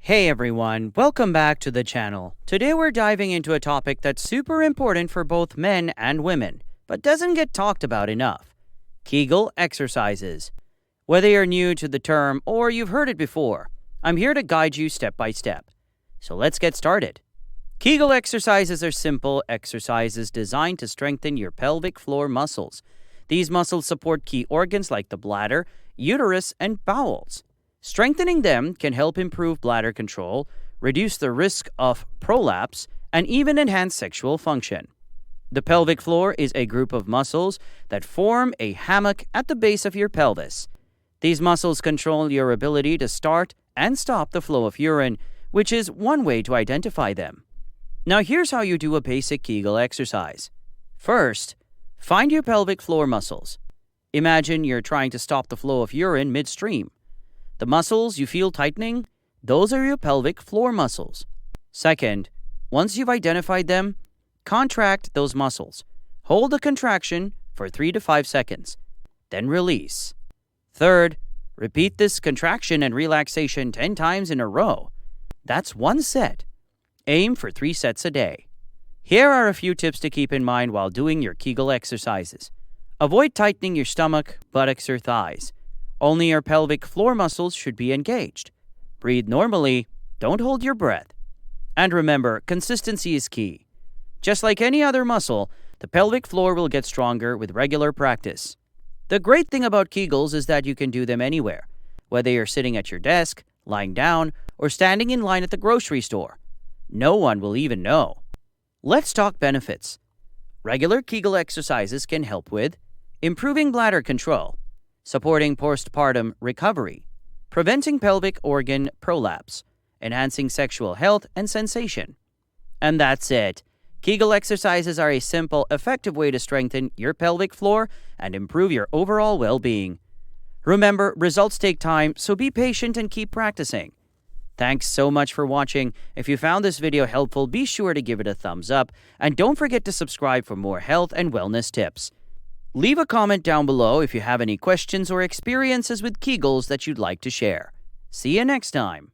Hey everyone, welcome back to the channel. Today we're diving into a topic that's super important for both men and women, but doesn't get talked about enough. Kegel exercises. Whether you're new to the term or you've heard it before, I'm here to guide you step by step. So let's get started. Kegel exercises are simple exercises designed to strengthen your pelvic floor muscles. These muscles support key organs like the bladder, uterus, and bowels. Strengthening them can help improve bladder control, reduce the risk of prolapse, and even enhance sexual function. The pelvic floor is a group of muscles that form a hammock at the base of your pelvis. These muscles control your ability to start and stop the flow of urine, which is one way to identify them. Now here's how you do a basic Kegel exercise. First, find your pelvic floor muscles. Imagine you're trying to stop the flow of urine midstream. The muscles you feel tightening, those are your pelvic floor muscles. Second, once you've identified them, contract those muscles. Hold the contraction for 3 to 5 seconds, then release. Third, repeat this contraction and relaxation 10 times in a row. That's one set. Aim for 3 sets a day. Here are a few tips to keep in mind while doing your Kegel exercises. Avoid tightening your stomach, buttocks, or thighs. Only your pelvic floor muscles should be engaged. Breathe normally, don't hold your breath. And remember, consistency is key. Just like any other muscle, the pelvic floor will get stronger with regular practice. The great thing about Kegels is that you can do them anywhere, whether you're sitting at your desk, lying down, or standing in line at the grocery store. No one will even know. Let's talk benefits. Regular Kegel exercises can help with improving bladder control, supporting postpartum recovery, preventing pelvic organ prolapse, enhancing sexual health and sensation. And that's it. Kegel exercises are a simple, effective way to strengthen your pelvic floor and improve your overall well-being. Remember, results take time, so be patient and keep practicing. Thanks so much for watching. If you found this video helpful, be sure to give it a thumbs up, and don't forget to subscribe for more health and wellness tips. Leave a comment down below if you have any questions or experiences with Kegels that you'd like to share. See you next time.